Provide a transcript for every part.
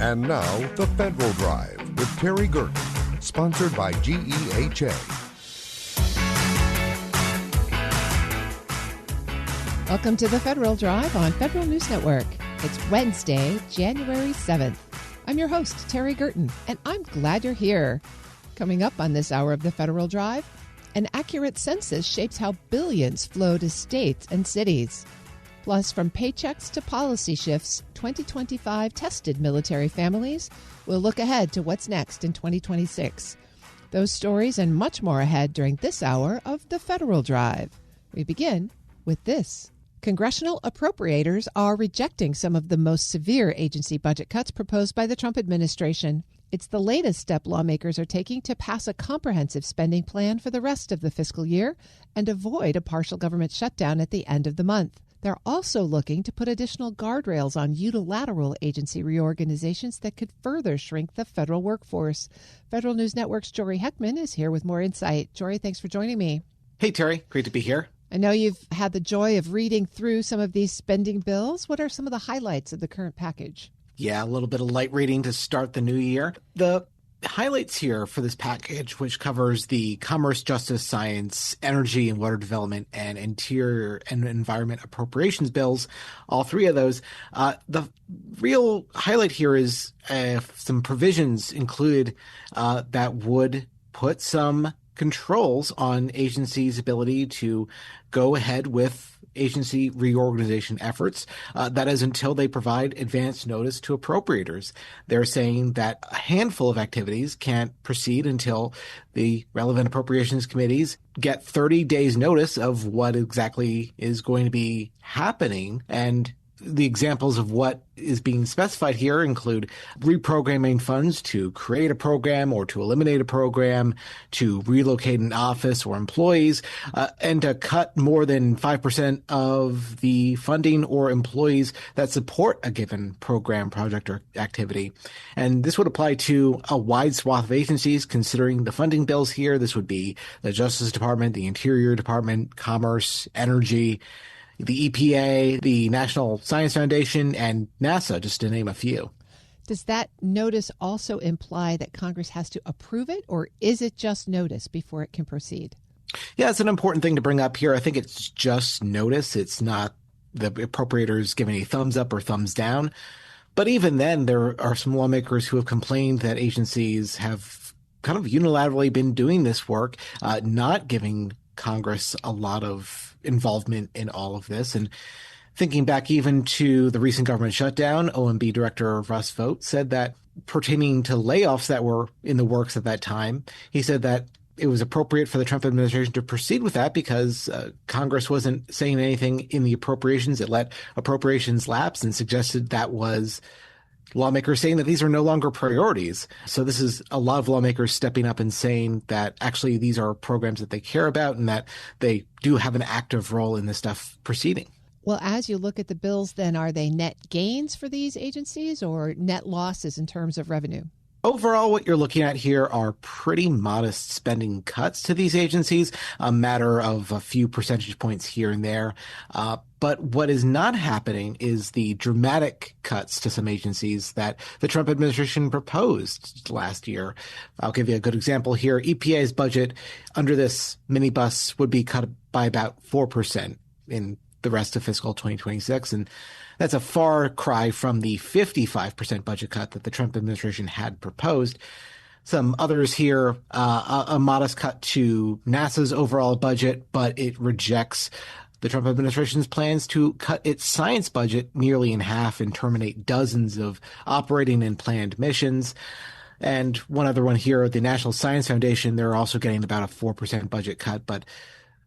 And now, The Federal Drive with Terry Gerton, sponsored by GEHA. Welcome to The Federal Drive on Federal News Network. It's Wednesday, January 7th. I'm your host, Terry Gerton, and I'm glad you're here. Coming up on this hour of The Federal Drive, an accurate census shapes how billions flow to states and cities. Plus, from paychecks to policy shifts, 2025 tested military families will look ahead to what's next in 2026. Those stories and much more ahead during this hour of The Federal Drive. We begin with this. Congressional appropriators are rejecting some of the most severe agency budget cuts proposed by the Trump administration. It's the latest step lawmakers are taking to pass a comprehensive spending plan for the rest of the fiscal year and avoid a partial government shutdown at the end of the month. They're also looking to put additional guardrails on unilateral agency reorganizations that could further shrink the federal workforce. Federal News Network's Jory Heckman is here with more insight. Jory, thanks for joining me. Hey, Terry. Great to be here. I know you've had the joy of reading through some of these spending bills. What are some of the highlights of the current package? Yeah, a little bit of light reading to start the new year. The highlights here for this package, which covers the commerce, justice, science, energy and water development, and interior and environment appropriations bills, all three of those. The real highlight here is some provisions included that would put some controls on agencies' ability to go ahead with agency reorganization efforts. That is until they provide advance notice to appropriators. They're saying that a handful of activities can't proceed until the relevant appropriations committees get 30 days notice of what exactly is going to be happening. And the examples of what is being specified here include reprogramming funds to create a program or to eliminate a program, to relocate an office or employees, and to cut more than 5% of the funding or employees that support a given program, project, or activity. And this would apply to a wide swath of agencies. Considering the funding bills here, this would be the Justice Department, the Interior Department, Commerce, Energy, the EPA, the National Science Foundation, and NASA, just to name a few. Does that notice also imply that Congress has to approve it, or is it just notice before it can proceed? Yeah, it's an important thing to bring up here. I think it's just notice. It's not the appropriators giving a thumbs up or thumbs down. But even then, there are some lawmakers who have complained that agencies have kind of unilaterally been doing this work, not giving Congress a lot of involvement in all of this. And thinking back even to the recent government shutdown, OMB Director Russ Vought said that pertaining to layoffs that were in the works at that time, he said that it was appropriate for the Trump administration to proceed with that because Congress wasn't saying anything in the appropriations. It let appropriations lapse and suggested that was lawmakers saying that these are no longer priorities. So this is a lot of lawmakers stepping up and saying that actually these are programs that they care about and that they do have an active role in this stuff proceeding. Well, as you look at the bills, then are they net gains for these agencies or net losses in terms of revenue? Overall, what you're looking at here are pretty modest spending cuts to these agencies, a matter of a few percentage points here and there. But what is not happening is the dramatic cuts to some agencies that the Trump administration proposed last year. I'll give you a good example here. EPA's budget under this minibus would be cut by about 4% in the rest of fiscal 2026. And that's a far cry from the 55% budget cut that the Trump administration had proposed. Some others here, a modest cut to NASA's overall budget, but it rejects the Trump administration's plans to cut its science budget nearly in half and terminate dozens of operating and planned missions. And one other one here, the National Science Foundation, they're also getting about a 4% budget cut, but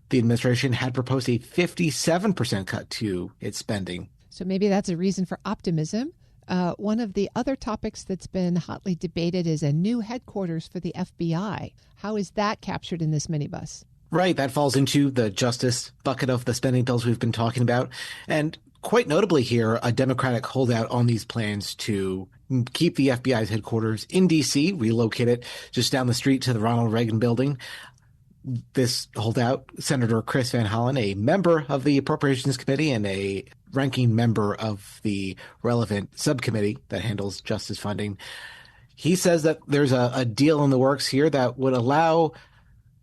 the administration had proposed a 57% cut to its spending. So maybe that's a reason for optimism. One of the other topics that's been hotly debated is a new headquarters for the FBI. How is that captured in this minibus? Right. That falls into the justice bucket of the spending bills we've been talking about. And quite notably here, a Democratic holdout on these plans to keep the FBI's headquarters in D.C., relocate it just down the street to the Ronald Reagan building. this holdout, Senator Chris Van Hollen, a member of the Appropriations Committee and a ranking member of the relevant subcommittee that handles justice funding, he says that there's a deal in the works here that would allow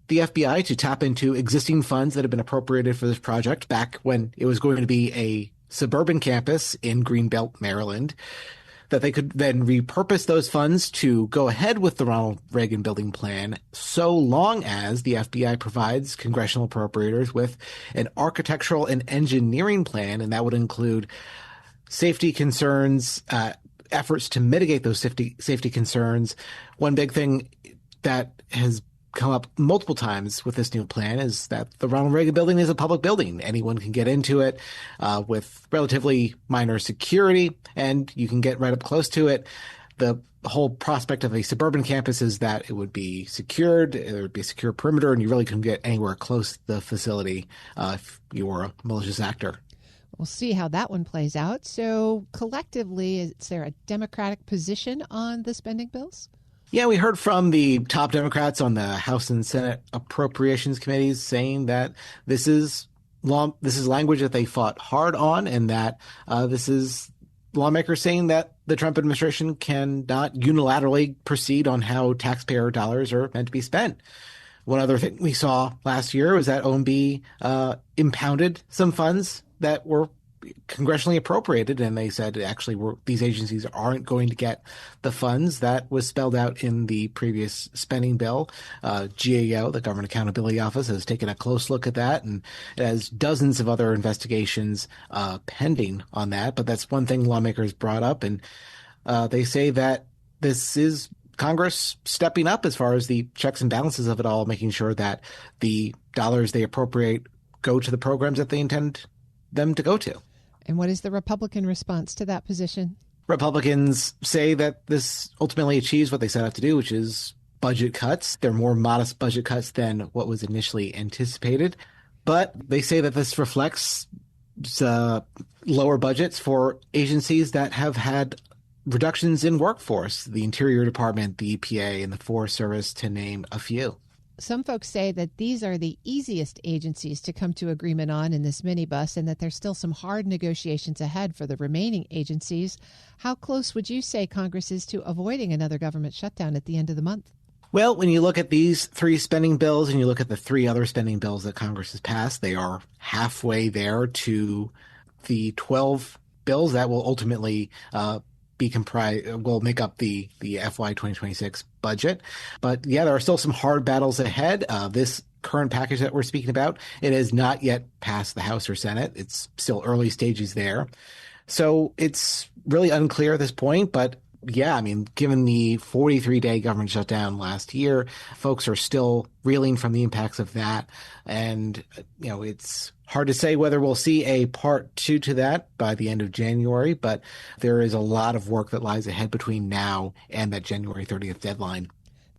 the FBI to tap into existing funds that have been appropriated for this project back when it was going to be a suburban campus in Greenbelt, Maryland, that they could then repurpose those funds to go ahead with the Ronald Reagan building plan, so long as the FBI provides congressional appropriators with an architectural and engineering plan, and that would include safety concerns, efforts to mitigate those safety concerns. One big thing that has come up multiple times with this new plan is that the Ronald Reagan building is a public building. Anyone can get into it with relatively minor security, and you can get right up close to it. The whole prospect of a suburban campus is that it would be secured, there would be a secure perimeter, and you really couldn't get anywhere close to the facility if you were a malicious actor. We'll see how that one plays out. So collectively, is there a Democratic position on the spending bills? Yeah, we heard from the top Democrats on the House and Senate Appropriations Committees saying that this is language that they fought hard on, and that this is lawmakers saying that the Trump administration cannot unilaterally proceed on how taxpayer dollars are meant to be spent. One other thing we saw last year was that OMB impounded some funds that were congressionally appropriated, and they said actually these agencies aren't going to get the funds that was spelled out in the previous spending bill. GAO, the Government Accountability Office, has taken a close look at that, and it has dozens of other investigations pending on that. But that's one thing lawmakers brought up, and they say that this is Congress stepping up as far as the checks and balances of it all, making sure that the dollars they appropriate go to the programs that they intend them to go to. And what is the Republican response to that position? Republicans say that this ultimately achieves what they set out to do, which is budget cuts. They're more modest budget cuts than what was initially anticipated. But they say that this reflects lower budgets for agencies that have had reductions in workforce, the Interior Department, the EPA, and the Forest Service, to name a few. Some folks say that these are the easiest agencies to come to agreement on in this minibus, and that there's still some hard negotiations ahead for the remaining agencies. How close would you say Congress is to avoiding another government shutdown at the end of the month? Well, when you look at these three spending bills and you look at the three other spending bills that Congress has passed, they are halfway there to the 12 bills that will ultimately will make up the FY 2026 budget. But yeah, there are still some hard battles ahead. This current package that we're speaking about, it has not yet passed the House or Senate. It's still early stages there. So it's really unclear at this point, but yeah, I mean, given the 43-day government shutdown last year, folks are still reeling from the impacts of that. And, it's hard to say whether we'll see a part 2 to that by the end of January, but there is a lot of work that lies ahead between now and that January 30th deadline.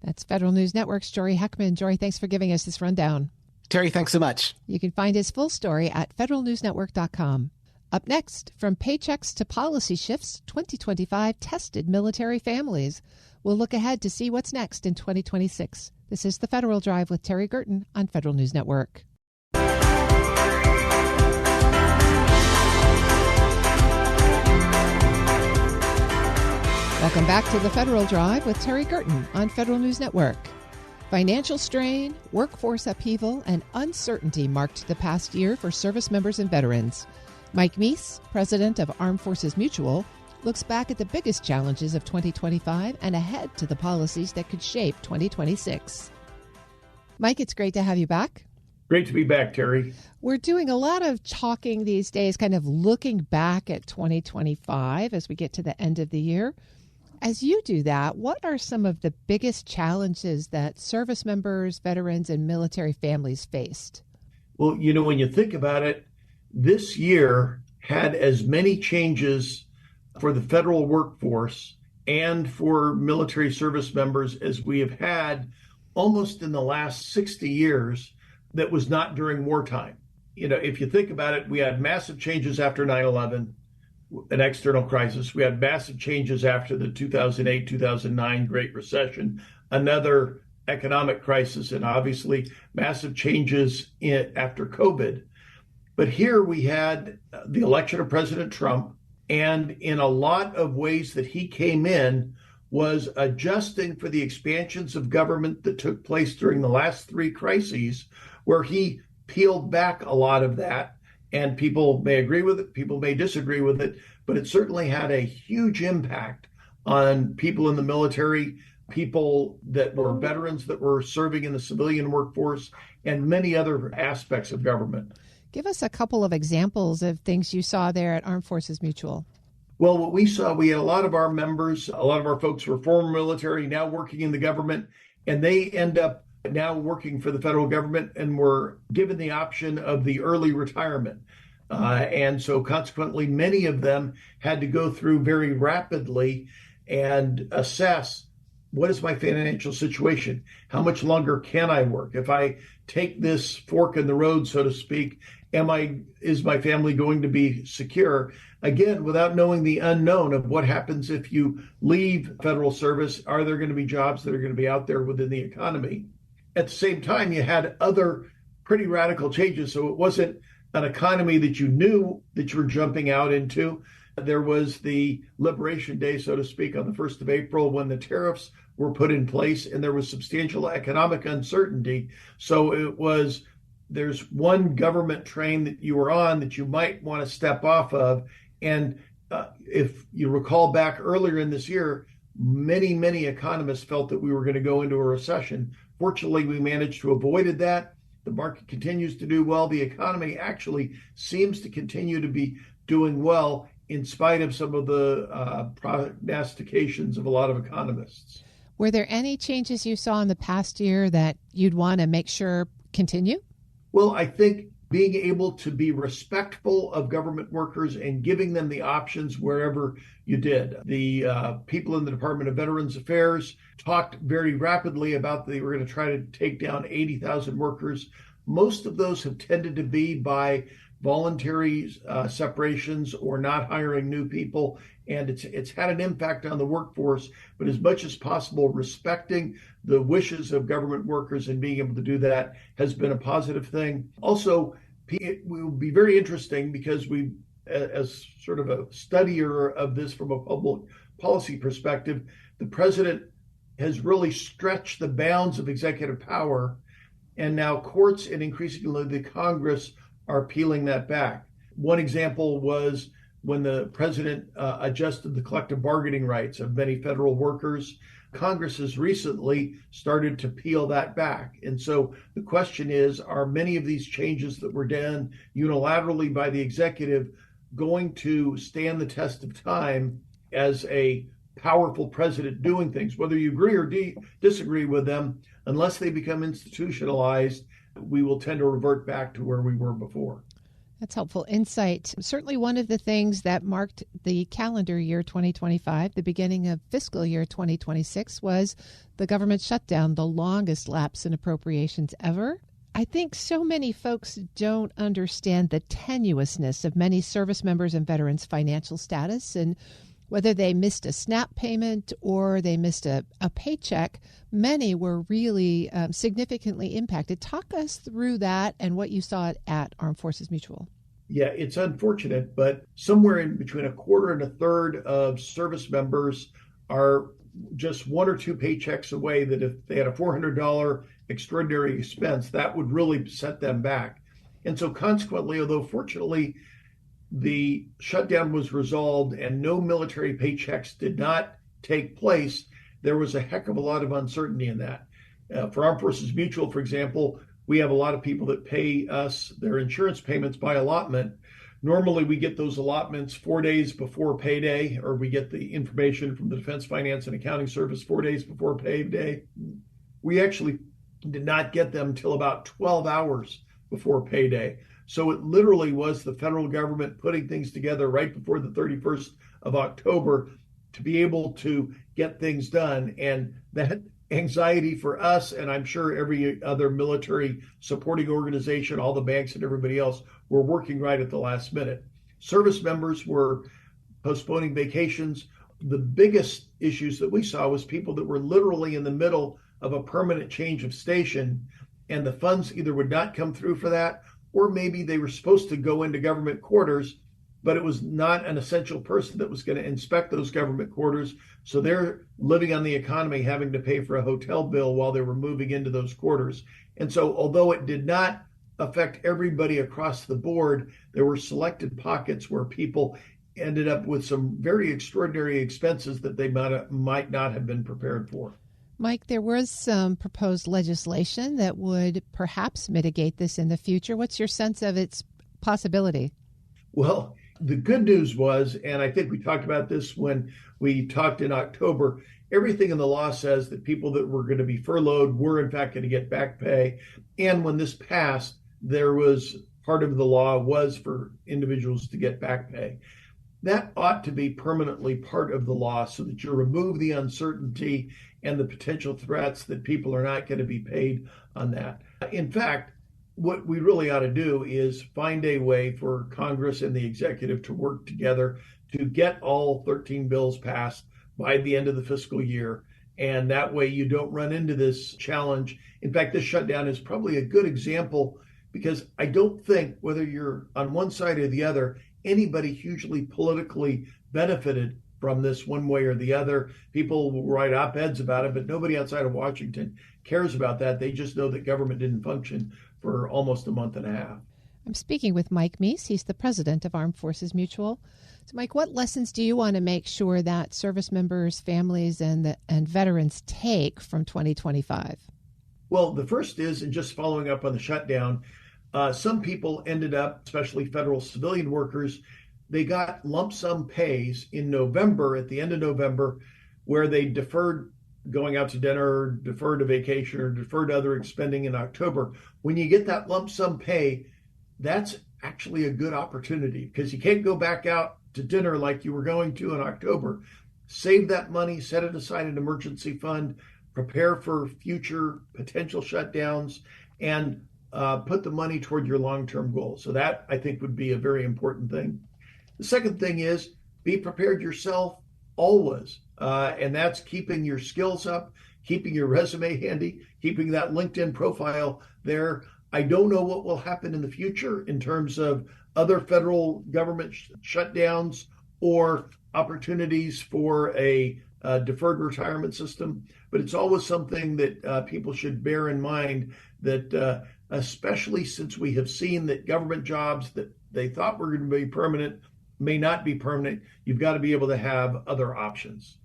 That's Federal News Network's Jory Heckman. Jory, thanks for giving us this rundown. Terry, thanks so much. You can find his full story at federalnewsnetwork.com. Up next, from paychecks to policy shifts, 2025 tested military families. We'll look ahead to see what's next in 2026. This is The Federal Drive with Terry Gerton on Federal News Network. Welcome back to The Federal Drive with Terry Gerton on Federal News Network. Financial strain, workforce upheaval, and uncertainty marked the past year for service members and veterans. Mike Meese, president of Armed Forces Mutual, looks back at the biggest challenges of 2025 and ahead to the policies that could shape 2026. Mike, it's great to have you back. Great to be back, Terry. We're doing a lot of talking these days, kind of looking back at 2025 as we get to the end of the year. As you do that, what are some of the biggest challenges that service members, veterans, and military families faced? Well, when you think about it, this year had as many changes for the federal workforce and for military service members as we have had almost in the last 60 years that was not during wartime. If you think about it, we had massive changes after 9/11, an external crisis. We had massive changes after the 2008-2009 Great Recession, another economic crisis and obviously massive changes after COVID. But here we had the election of President Trump, and in a lot of ways that he came in was adjusting for the expansions of government that took place during the last three crises, where he peeled back a lot of that. And people may agree with it, people may disagree with it, but it certainly had a huge impact on people in the military, people that were veterans that were serving in the civilian workforce, and many other aspects of government. Give us a couple of examples of things you saw there at Armed Forces Mutual. Well, what we saw, we had a lot of our members, a lot of our folks were former military, now working in the government, and they end up now working for the federal government and were given the option of the early retirement. And so consequently, many of them had to go through very rapidly and assess, what is my financial situation? How much longer can I work? If I take this fork in the road, so to speak, is my family going to be secure? Again, without knowing the unknown of what happens if you leave federal service, are there going to be jobs that are going to be out there within the economy? At the same time, you had other pretty radical changes. So it wasn't an economy that you knew that you were jumping out into. There was the Liberation Day, so to speak, on the 1st of April when the tariffs were put in place and there was substantial economic uncertainty. So there's one government train that you were on that you might want to step off of. And if you recall back earlier in this year, many economists felt that we were going to go into a recession. Fortunately, we managed to avoid that. The market continues to do well. The economy actually seems to continue to be doing well in spite of some of the prognostications of a lot of economists. Were there any changes you saw in the past year that you'd want to make sure continue? Well, I think being able to be respectful of government workers and giving them the options wherever you did. The people in the Department of Veterans Affairs talked very rapidly about they were going to try to take down 80,000 workers. Most of those have tended to be by voluntary separations or not hiring new people. And it's had an impact on the workforce, but as much as possible, respecting the wishes of government workers and being able to do that has been a positive thing. Also, it will be very interesting because we, as sort of a studier of this from a public policy perspective, the president has really stretched the bounds of executive power, and now courts and increasingly the Congress are peeling that back. One example was when the president adjusted the collective bargaining rights of many federal workers. Congress has recently started to peel that back. And so the question is, are many of these changes that were done unilaterally by the executive going to stand the test of time as a powerful president doing things? Whether you agree or disagree with them, unless they become institutionalized, we will tend to revert back to where we were before. That's helpful insight. Certainly one of the things that marked the calendar year 2025, the beginning of fiscal year 2026, was the government shutdown, the longest lapse in appropriations ever. I think so many folks don't understand the tenuousness of many service members and veterans' financial status, and whether they missed a SNAP payment or they missed a paycheck, many were really significantly impacted. Talk us through that and what you saw at Armed Forces Mutual. Yeah, it's unfortunate, but somewhere in between a quarter and a third of service members are just one or two paychecks away that if they had a $400 extraordinary expense, that would really set them back. And so consequently, although fortunately the shutdown was resolved and no military paychecks did not take place, there was a heck of a lot of uncertainty in that. For Armed Forces Mutual, for example, we have a lot of people that pay us their insurance payments by allotment. Normally, we get those allotments 4 days before payday, or we get the information from the Defense Finance and Accounting Service 4 days before payday. We actually did not get them till about 12 hours before payday. So it literally was the federal government putting things together right before the 31st of October to be able to get things done. And that anxiety for us, and I'm sure every other military supporting organization, all the banks and everybody else, were working right at the last minute. Service members were postponing vacations. The biggest issues that we saw was people that were literally in the middle of a permanent change of station, and the funds either would not come through for that, or maybe they were supposed to go into government quarters, but it was not an essential person that was going to inspect those government quarters. So they're living on the economy, having to pay for a hotel bill while they were moving into those quarters. And so although it did not affect everybody across the board, there were selected pockets where people ended up with some very extraordinary expenses that they might not have been prepared for. Mike, there was some proposed legislation that would perhaps mitigate this in the future. What's your sense of its possibility? Well, the good news was, and I think we talked about this when we talked in October, everything in the law says that people that were going to be furloughed were in fact going to get back pay. And when this passed, there was part of the law was for individuals to get back pay. That ought to be permanently part of the law so that you remove the uncertainty and the potential threats that people are not going to be paid on that. In fact, what we really ought to do is find a way for Congress and the executive to work together to get all 13 bills passed by the end of the fiscal year. And that way you don't run into this challenge. In fact, this shutdown is probably a good example because I don't think whether you're on one side or the other, anybody hugely politically benefited from this one way or the other. People will write op-eds about it, but nobody outside of Washington cares about that. They just know that government didn't function for almost a month and a half. I'm speaking with Mike Meese. He's the president of Armed Forces Mutual. So, Mike, what lessons do you want to make sure that service members, families, and veterans take from 2025? Well, the first is, and just following up on the shutdown, some people ended up, especially federal civilian workers, they got lump sum pays in November, at the end of November, where they deferred going out to dinner, deferred a vacation, or deferred other expending in October. When you get that lump sum pay, that's actually a good opportunity because you can't go back out to dinner like you were going to in October. Save that money, set it aside in an emergency fund, prepare for future potential shutdowns, and put the money toward your long-term goals. So that, I think, would be a very important thing. The second thing is be prepared yourself always. And that's keeping your skills up, keeping your resume handy, keeping that LinkedIn profile there. I don't know what will happen in the future in terms of other federal government shutdowns or opportunities for a deferred retirement system, but it's always something that people should bear in mind that especially since we have seen that government jobs that they thought were going to be permanent may not be permanent, you've got to be able to have other options.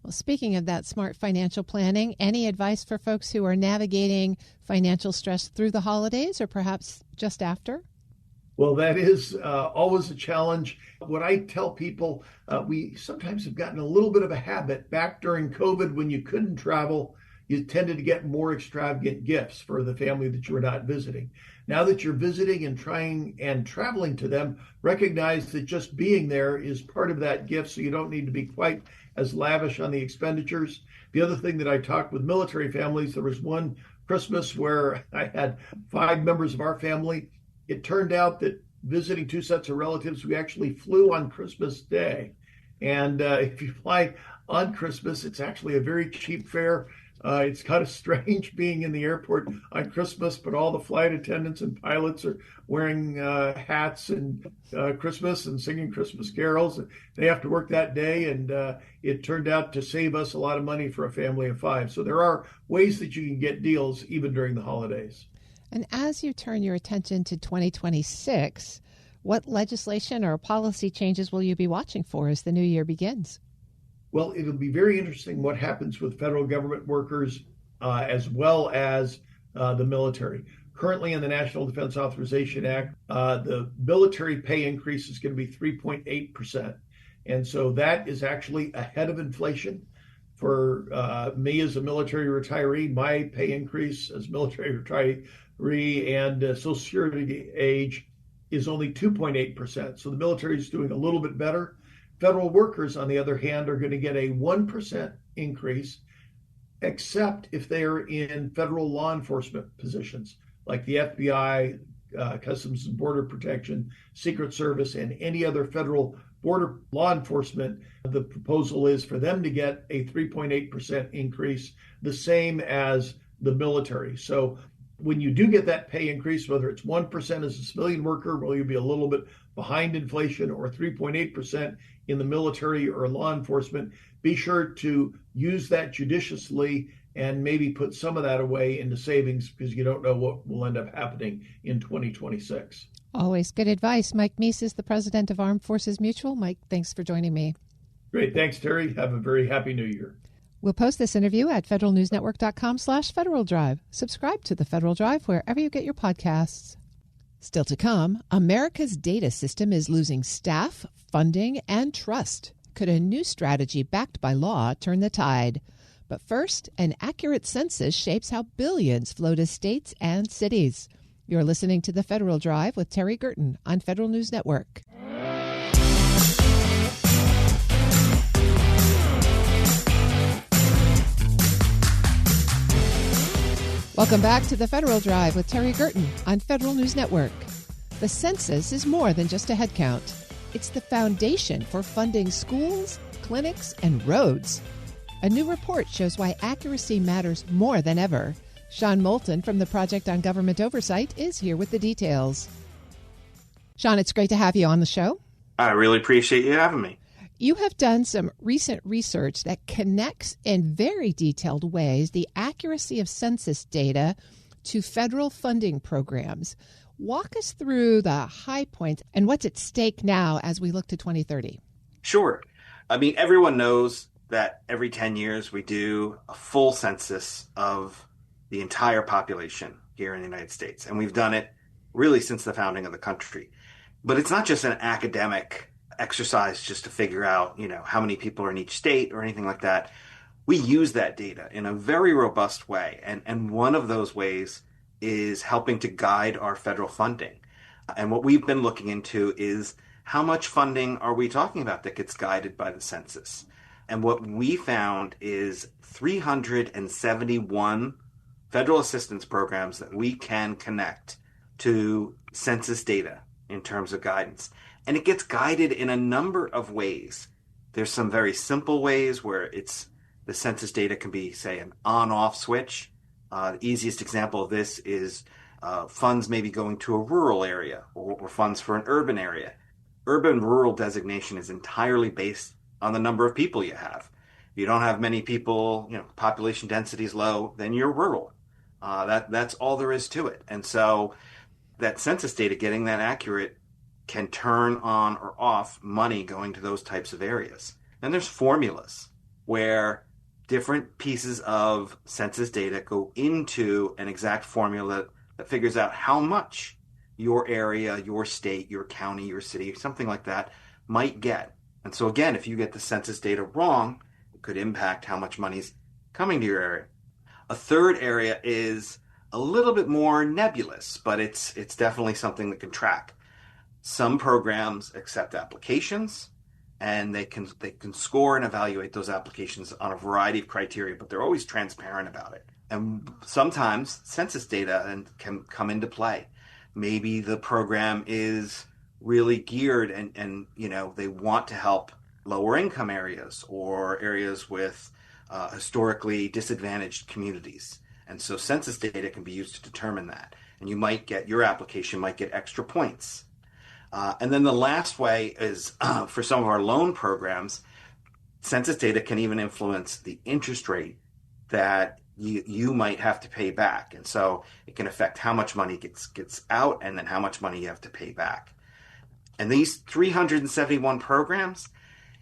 Well, speaking of that smart financial planning, any advice for folks who are navigating financial stress through the holidays or perhaps just after? Well, that is always a challenge. What I tell people, we sometimes have gotten a little bit of a habit back during COVID when you couldn't travel. You tended to get more extravagant gifts for the family that you were not visiting. Now that you're visiting and trying and traveling to them, recognize that just being there is part of that gift, so you don't need to be quite as lavish on the expenditures. The other thing that I talked with military families, there was one Christmas where I had 5 members of our family. It turned out that visiting 2 sets of relatives, we actually flew on Christmas Day. And if you fly on Christmas, it's actually a very cheap fare. It's kind of strange being in the airport on Christmas, but all the flight attendants and pilots are wearing hats and Christmas and singing Christmas carols. They have to work that day, and it turned out to save us a lot of money for a family of 5. So there are ways that you can get deals even during the holidays. And as you turn your attention to 2026, what legislation or policy changes will you be watching for as the new year begins? Well, it'll be very interesting what happens with federal government workers as well as the military. Currently in the National Defense Authorization Act, the military pay increase is going to be 3.8%. And so that is actually ahead of inflation. For me as a military retiree, my pay increase as military retiree and Social Security age is only 2.8%. So the military is doing a little bit better. Federal workers, on the other hand, are going to get a 1% increase, except if they are in federal law enforcement positions like the FBI, Customs and Border Protection, Secret Service, and any other federal border law enforcement, the proposal is for them to get a 3.8% increase, the same as the military. So when you do get that pay increase, whether it's 1% as a civilian worker, will you be a little bit behind inflation, or 3.8% in the military or law enforcement, be sure to use that judiciously and maybe put some of that away into savings, because you don't know what will end up happening in 2026. Always good advice. Mike Meese is the president of Armed Forces Mutual. Mike, thanks for joining me. Great. Thanks, Terry. Have a very happy New Year. We'll post this interview at federalnewsnetwork.com/Federal Drive. Subscribe to the Federal Drive wherever you get your podcasts. Still to come, America's data system is losing staff, funding, and trust. Could a new strategy backed by law turn the tide? But first, an accurate census shapes how billions flow to states and cities. You're listening to the Federal Drive with Terry Gerton on Federal News Network. Welcome back to the Federal Drive with Terry Gerton on Federal News Network. The census is more than just a head count. It's the foundation for funding schools, clinics, and roads. A new report shows why accuracy matters more than ever. Sean Moulton from the Project on Government Oversight is here with the details. Sean, it's great to have you on the show. I really appreciate you having me. You have done some recent research that connects in very detailed ways the accuracy of census data to federal funding programs. Walk us through the high points and what's at stake now as we look to 2030. Sure. I mean, everyone knows that every 10 years we do a full census of the entire population here in the United States. And we've done it really since the founding of the country. But it's not just an academic exercise just to figure out, how many people are in each state or anything like that. We use that data in a very robust way. And one of those ways is helping to guide our federal funding. And what we've been looking into is how much funding are we talking about that gets guided by the census? And what we found is 371 federal assistance programs that we can connect to census data in terms of guidance. And it gets guided in a number of ways. There's some very simple ways where the census data can be, say, an on-off switch. The easiest example of this is funds maybe going to a rural area or funds for an urban area. Urban-rural designation is entirely based on the number of people you have. If you don't have many people, population density is low, then you're rural. That's all there is to it. And so that census data, getting that accurate, can turn on or off money going to those types of areas. And there's formulas where different pieces of census data go into an exact formula that figures out how much your area, your state, your county, your city, something like that might get. And so again, if you get the census data wrong, it could impact how much money's coming to your area. A third area is a little bit more nebulous, but it's definitely something that can track. Some programs accept applications, and they can score and evaluate those applications on a variety of criteria, but they're always transparent about it. And sometimes census data can come into play. Maybe the program is really geared and they want to help lower income areas or areas with historically disadvantaged communities. And so census data can be used to determine that. And your application might get extra points. And then the last way is for some of our loan programs, census data can even influence the interest rate that you might have to pay back. And so it can affect how much money gets out and then how much money you have to pay back. And these 371 programs,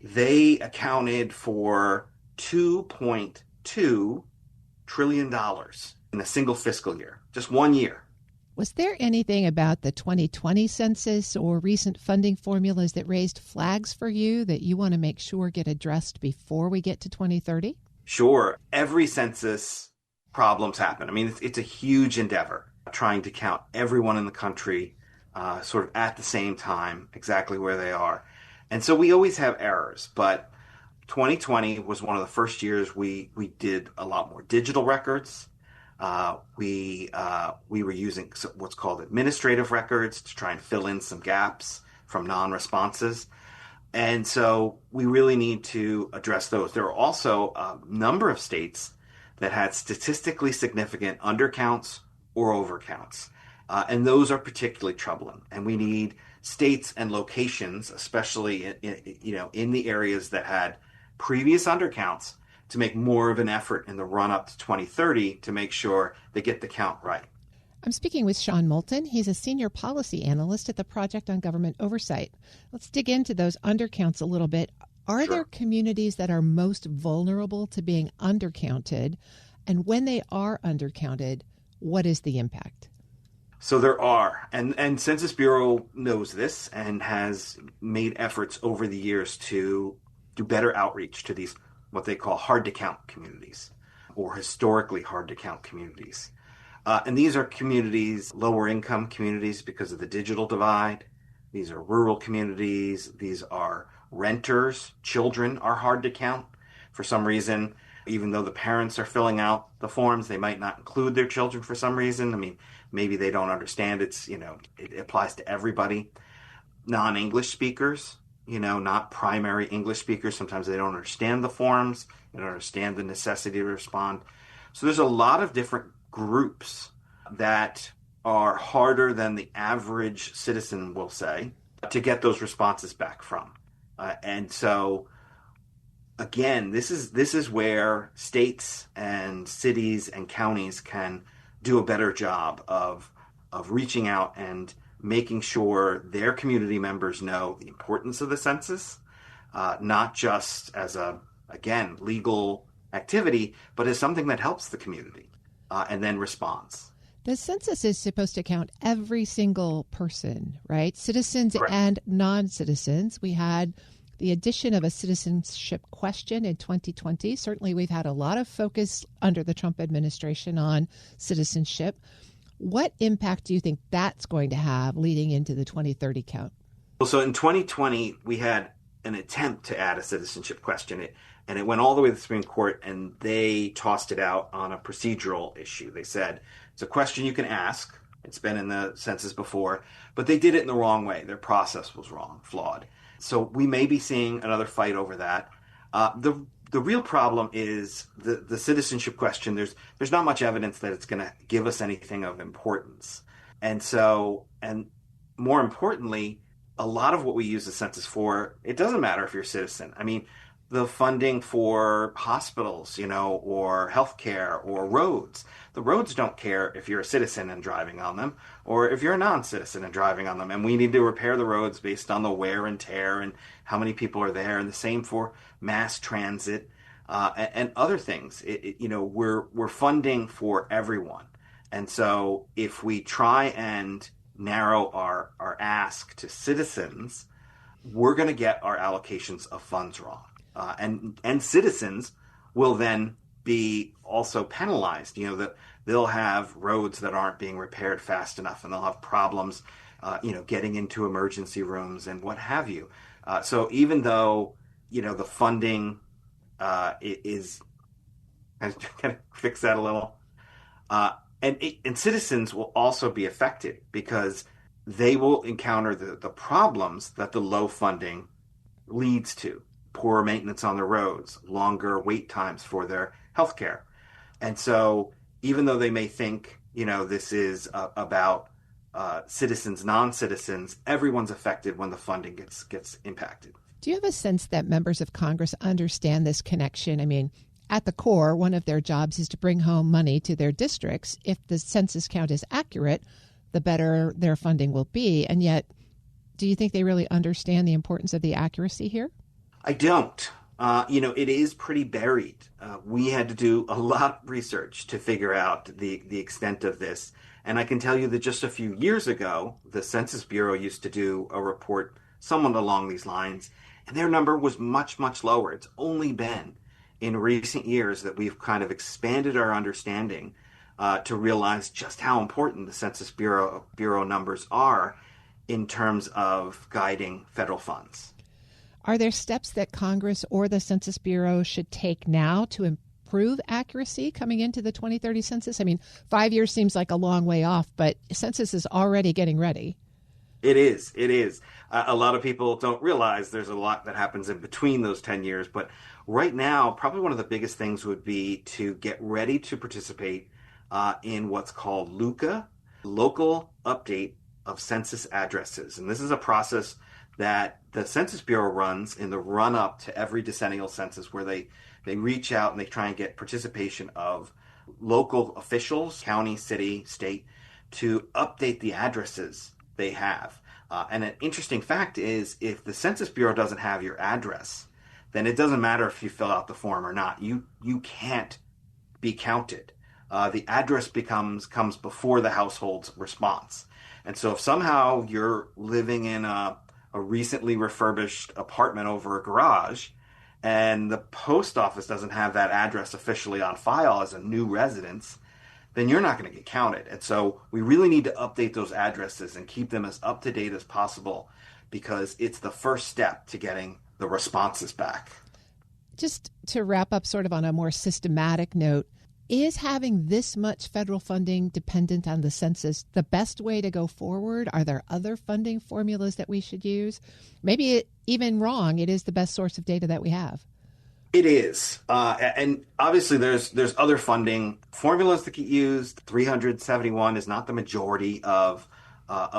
they accounted for $2.2 trillion in a single fiscal year, just 1 year. Was there anything about the 2020 census or recent funding formulas that raised flags for you that you want to make sure get addressed before we get to 2030? Sure. Every census problems happen. I mean, it's a huge endeavor trying to count everyone in the country sort of at the same time, exactly where they are. And so we always have errors, but 2020 was one of the first years we did a lot more digital records. We were using what's called administrative records to try and fill in some gaps from non-responses. And so we really need to address those. There are also a number of states that had statistically significant undercounts or overcounts. And those are particularly troubling. And we need states and locations, especially in the areas that had previous undercounts, to make more of an effort in the run-up to 2030 to make sure they get the count right. I'm speaking with Sean Moulton. He's a senior policy analyst at the Project on Government Oversight. Let's dig into those undercounts a little bit. Are there communities that are most vulnerable to being undercounted? And when they are undercounted, what is the impact? So there are, and Census Bureau knows this and has made efforts over the years to do better outreach to these, what they call hard to count communities or historically hard to count communities. And these are communities, lower income communities because of the digital divide. These are rural communities. These are renters. Children are hard to count. For some reason, even though the parents are filling out the forms, they might not include their children for some reason. I mean, maybe they don't understand it applies to everybody. Non-English speakers, not primary English speakers. Sometimes they don't understand the forms. They don't understand the necessity to respond. So there's a lot of different groups that are harder than the average citizen will say to get those responses back from. And so, again, this is where states and cities and counties can do a better job of reaching out and making sure their community members know the importance of the census, not just as a, again, legal activity, but as something that helps the community and then responds. The census is supposed to count every single person, right? Citizens Correct. And non-citizens. We had the addition of a citizenship question in 2020. Certainly, we've had a lot of focus under the Trump administration on citizenship. What impact do you think that's going to have leading into the 2030 count? Well, so in 2020, we had an attempt to add a citizenship question, and it went all the way to the Supreme Court, and they tossed it out on a procedural issue. They said, it's a question you can ask. It's been in the census before, but they did it in the wrong way. Their process was wrong, flawed. So we may be seeing another fight over that. The real problem is the citizenship question. There's not much evidence that it's going to give us anything of importance. And so, and more importantly, a lot of what we use the census for, it doesn't matter if you're a citizen. I mean, the funding for hospitals, or healthcare or roads. The roads don't care if you're a citizen and driving on them or if you're a non-citizen and driving on them. And we need to repair the roads based on the wear and tear and how many people are there. And the same for mass transit and other things. We're funding for everyone. And so if we try and narrow our ask to citizens, we're going to get our allocations of funds wrong. And citizens will then be also penalized. That they'll have roads that aren't being repaired fast enough, and they'll have problems, getting into emergency rooms and what have you. So even though the funding is, I gotta fix that a little, and citizens will also be affected because they will encounter the problems that the low funding leads to. Poor maintenance on the roads, longer wait times for their health care. And so even though they may think, this is about citizens, non-citizens, everyone's affected when the funding gets impacted. Do you have a sense that members of Congress understand this connection? I mean, at the core, one of their jobs is to bring home money to their districts. If the census count is accurate, the better their funding will be. And yet, do you think they really understand the importance of the accuracy here? I don't. It is pretty buried. We had to do a lot of research to figure out the extent of this. And I can tell you that just a few years ago, the Census Bureau used to do a report somewhat along these lines, and their number was much, much lower. It's only been in recent years that we've kind of expanded our understanding to realize just how important the Census Bureau numbers are in terms of guiding federal funds. Are there steps that Congress or the Census Bureau should take now to improve accuracy coming into the 2030 census? I mean, 5 years seems like a long way off, but census is already getting ready. It is. It is. A lot of people don't realize there's a lot that happens in between those 10 years. But right now, probably one of the biggest things would be to get ready to participate in what's called LUCA, Local Update of Census Addresses. And this is a process that the Census Bureau runs in the run-up to every decennial census, where they reach out and they try and get participation of local officials, county, city, state, to update the addresses they have. And an interesting fact is, if the Census Bureau doesn't have your address, then it doesn't matter if you fill out the form or not. You can't be counted. The address comes before the household's response. And so if somehow you're living in a recently refurbished apartment over a garage, and the post office doesn't have that address officially on file as a new residence, then you're not going to get counted. And so we really need to update those addresses and keep them as up to date as possible, because it's the first step to getting the responses back. Just to wrap up sort of on a more systematic note, is having this much federal funding dependent on the census the best way to go forward? Are there other funding formulas that we should use? Maybe even wrong, it is the best source of data that we have. It is. And obviously there's other funding formulas that get used. 371 is not the majority of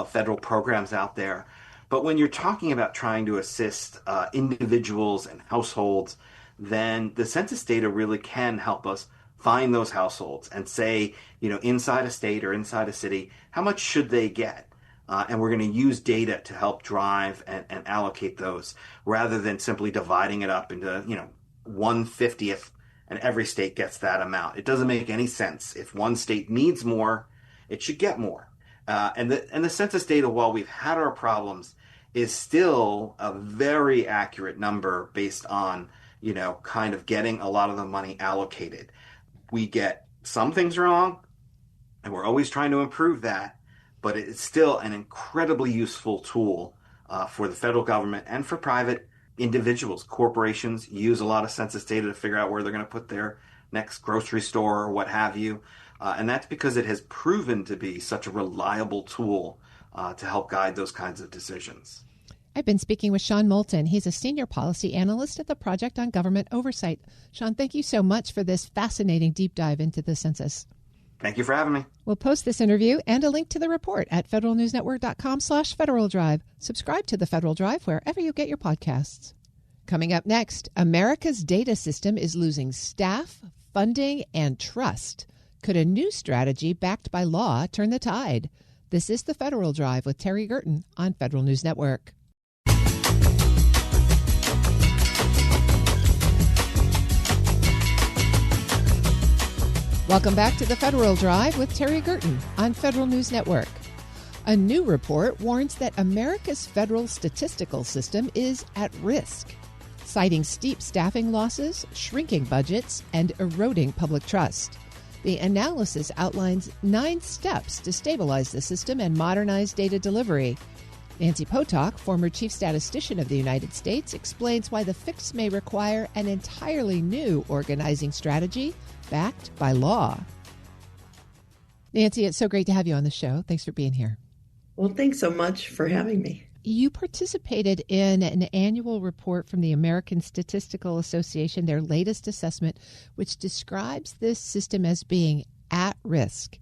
federal programs out there. But when you're talking about trying to assist individuals and households, then the census data really can help us find those households and say, inside a state or inside a city, how much should they get? And we're going to use data to help drive and allocate those, rather than simply dividing it up into, 1/50th, and every state gets that amount. It doesn't make any sense. If one state needs more, it should get more. And the census data, while we've had our problems, is still a very accurate number based on, kind of getting a lot of the money allocated. We get some things wrong, and we're always trying to improve that, but it's still an incredibly useful tool for the federal government and for private individuals. Corporations use a lot of census data to figure out where they're going to put their next grocery store or what have you. And that's because it has proven to be such a reliable tool to help guide those kinds of decisions. I've been speaking with Sean Moulton. He's a senior policy analyst at the Project on Government Oversight. Sean, thank you so much for this fascinating deep dive into the census. Thank you for having me. We'll post this interview and a link to the report at federalnewsnetwork.com/Federal Drive. Subscribe to the Federal Drive wherever you get your podcasts. Coming up next, America's data system is losing staff, funding, and trust. Could a new strategy backed by law turn the tide? This is the Federal Drive with Terry Gerton on Federal News Network. Welcome back to the Federal Drive with Terry Gerton on Federal News Network. A new report warns that America's federal statistical system is at risk, citing steep staffing losses, shrinking budgets, and eroding public trust. The analysis outlines 9 steps to stabilize the system and modernize data delivery. Nancy Potok, former chief statistician of the United States, explains why the fix may require an entirely new organizing strategy backed by law. Nancy, it's so great to have you on the show. Thanks for being here. Well, thanks so much for having me. You participated in an annual report from the American Statistical Association, their latest assessment, which describes this system as being at risk.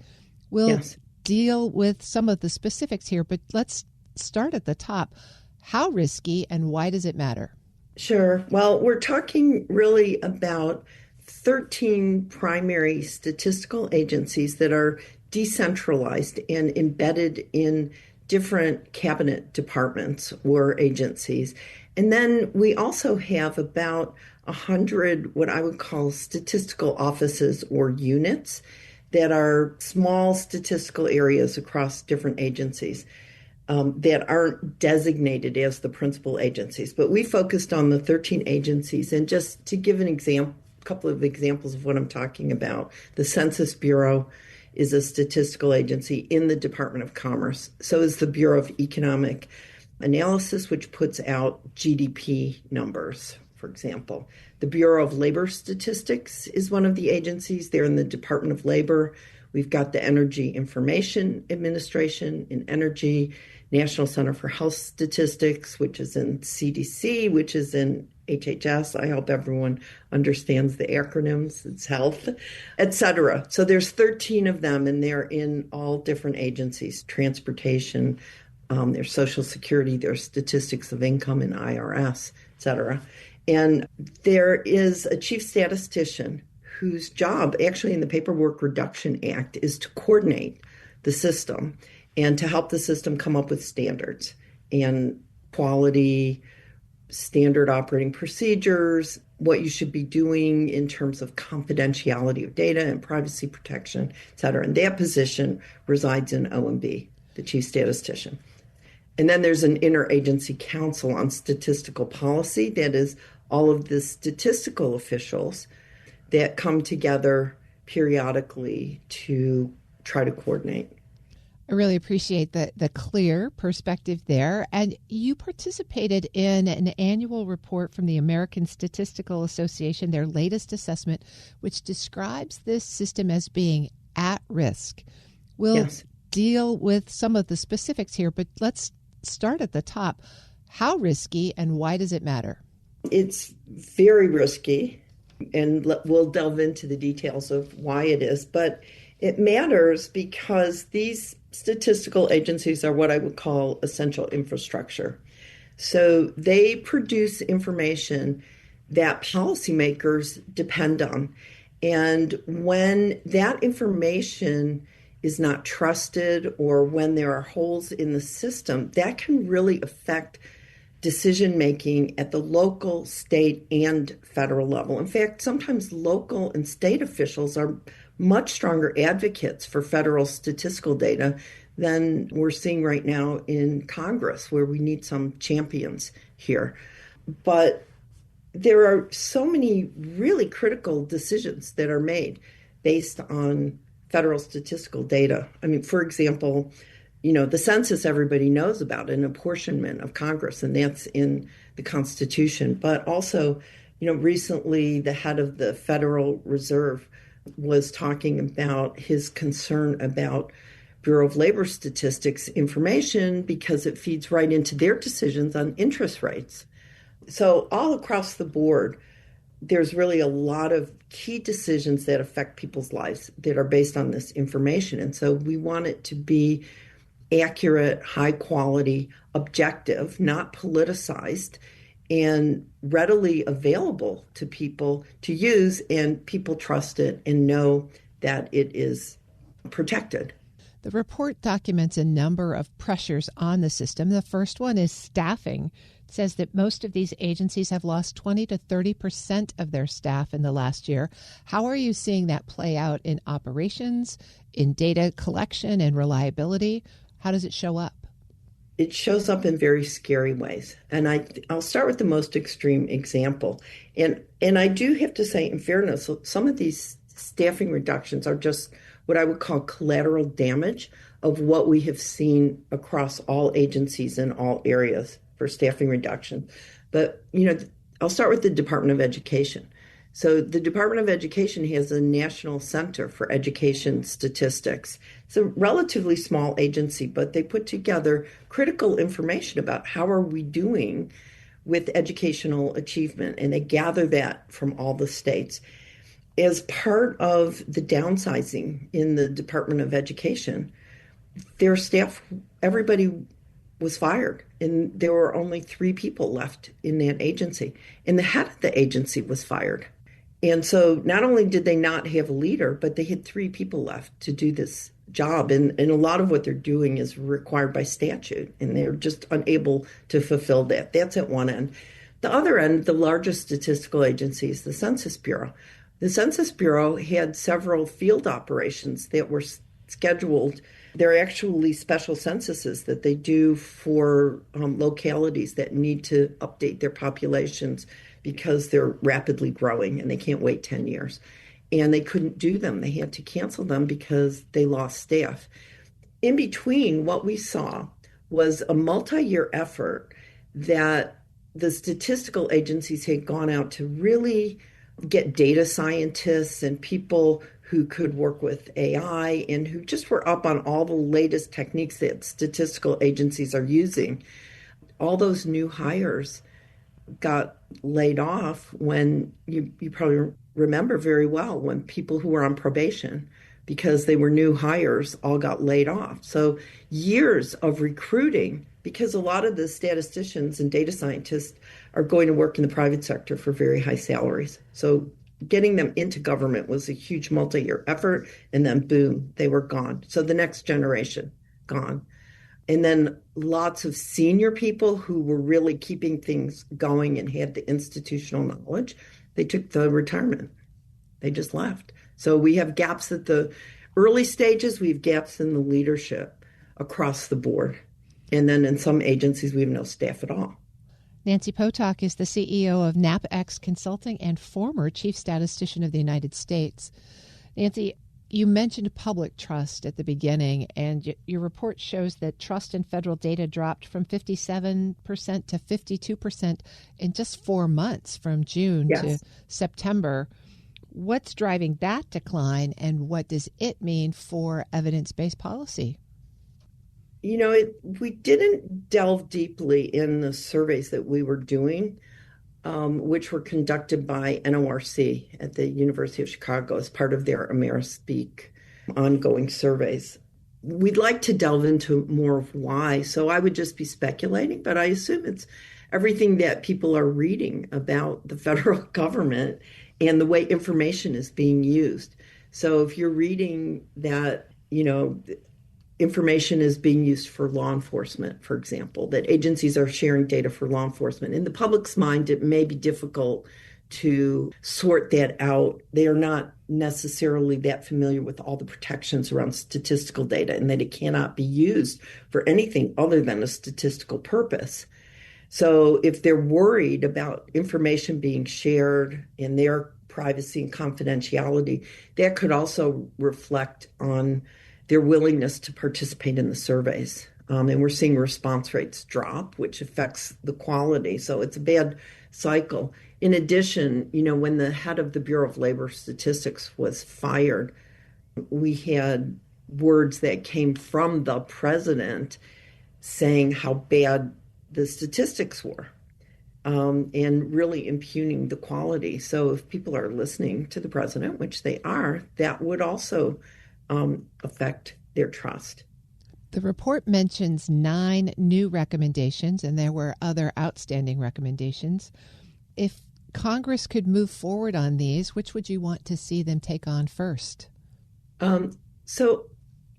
We'll deal with some of the specifics here, but let's start at the top. How risky and why does it matter? Sure. Well, we're talking really about 13 primary statistical agencies that are decentralized and embedded in different cabinet departments or agencies. And then we also have about 100 what I would call statistical offices or units that are small statistical areas across different agencies that aren't designated as the principal agencies. But we focused on the 13 agencies. And just to give an example, couple of examples of what I'm talking about. The Census Bureau is a statistical agency in the Department of Commerce. So is the Bureau of Economic Analysis, which puts out GDP numbers, for example. The Bureau of Labor Statistics is one of the agencies. They're in the Department of Labor. We've got the Energy Information Administration in energy, National Center for Health Statistics, which is in CDC, which is in HHS. I hope everyone understands the acronyms. It's health, etc. So there's 13 of them, and they're in all different agencies: transportation, there's Social Security, there's statistics of income and IRS, etc. And there is a chief statistician whose job, actually in the Paperwork Reduction Act, is to coordinate the system and to help the system come up with standards and quality, standard operating procedures, what you should be doing in terms of confidentiality of data and privacy protection, et cetera. And that position resides in OMB, the chief statistician. And then there's an interagency council on statistical policy that is all of the statistical officials that come together periodically to try to coordinate. I really appreciate the clear perspective there. And you participated in an annual report from the American Statistical Association, their latest assessment, which describes this system as being at risk. We'll deal with some of the specifics here, but let's start at the top. How risky and why does it matter? It's very risky, and we'll delve into the details of why it is. But it matters because these statistical agencies are what I would call essential infrastructure. So they produce information that policymakers depend on. And when that information is not trusted or when there are holes in the system, that can really affect decision-making at the local, state, and federal level. In fact, sometimes local and state officials are much stronger advocates for federal statistical data than we're seeing right now in Congress, where we need some champions here. But there are so many really critical decisions that are made based on federal statistical data. I mean, for example, the census everybody knows about, an apportionment of Congress, and that's in the Constitution. But also, recently the head of the Federal Reserve was talking about his concern about Bureau of Labor Statistics information because it feeds right into their decisions on interest rates. So all across the board, there's really a lot of key decisions that affect people's lives that are based on this information. And so we want it to be accurate, high quality, objective, not politicized, and readily available to people to use, and people trust it and know that it is protected. The report documents a number of pressures on the system. The first one is staffing. It says that most of these agencies have lost 20 to 30% of their staff in the last year. How are you seeing that play out in operations, in data collection and reliability? How does it show up? It shows up in very scary ways. And I'll start with the most extreme example. And I do have to say, in fairness, some of these staffing reductions are just what I would call collateral damage of what we have seen across all agencies in all areas for staffing reduction. But, I'll start with the Department of Education. So the Department of Education has a National Center for Education Statistics. It's a relatively small agency, but they put together critical information about how are we doing with educational achievement, and they gather that from all the states. As part of the downsizing in the Department of Education, their staff, everybody was fired, and there were only 3 people left in that agency. And the head of the agency was fired. And so not only did they not have a leader, but they had 3 people left to do this job. And a lot of what they're doing is required by statute, and they're just unable to fulfill that. That's at one end. The other end, the largest statistical agency, is the Census Bureau. The Census Bureau had several field operations that were scheduled. They're actually special censuses that they do for localities that need to update their populations because they're rapidly growing and they can't wait 10 years. And they couldn't do them. They had to cancel them because they lost staff. In between, what we saw was a multi-year effort that the statistical agencies had gone out to really get data scientists and people who could work with AI and who just were up on all the latest techniques that statistical agencies are using. All those new hires got laid off when you probably remember very well when people who were on probation because they were new hires all got laid off. So years of recruiting, because a lot of the statisticians and data scientists are going to work in the private sector for very high salaries. So getting them into government was a huge multi-year effort, and then boom, they were gone. So the next generation, gone. And then lots of senior people who were really keeping things going and had the institutional knowledge, they took the retirement. They just left. So we have gaps at the early stages. We have gaps in the leadership across the board. And then in some agencies, we have no staff at all. Nancy Potok is the CEO of NapX Consulting and former Chief Statistician of the United States. Nancy, you mentioned public trust at the beginning, and your report shows that trust in federal data dropped from 57% to 52% in just 4 months, from June to September. What's driving that decline, and what does it mean for evidence-based policy? You know, we didn't delve deeply in the surveys that we were doing, which were conducted by NORC at the University of Chicago as part of their AmeriSpeak ongoing surveys. We'd like to delve into more of why, so I would just be speculating, but I assume it's everything that people are reading about the federal government and the way information is being used. So if you're reading that, information is being used for law enforcement, for example, that agencies are sharing data for law enforcement. In the public's mind, it may be difficult to sort that out. They are not necessarily that familiar with all the protections around statistical data and that it cannot be used for anything other than a statistical purpose. So if they're worried about information being shared and their privacy and confidentiality, that could also reflect on their willingness to participate in the surveys. And we're seeing response rates drop, which affects the quality. So it's a bad cycle. In addition, when the head of the Bureau of Labor Statistics was fired, we had words that came from the president saying how bad the statistics were, and really impugning the quality. So if people are listening to the president, which they are, that would also affect their trust. The report mentions 9 new recommendations, and there were other outstanding recommendations. If Congress could move forward on these, which would you want to see them take on first? So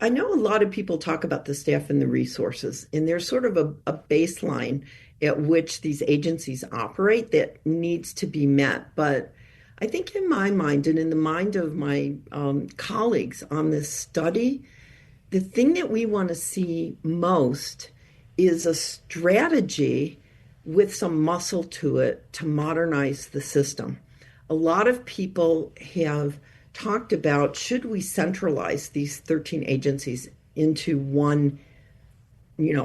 I know a lot of people talk about the staff and the resources, and there's sort of a baseline at which these agencies operate that needs to be met. But I think in my mind and in the mind of my colleagues on this study, the thing that we want to see most is a strategy with some muscle to it to modernize the system. A lot of people have talked about, should we centralize these 13 agencies into one,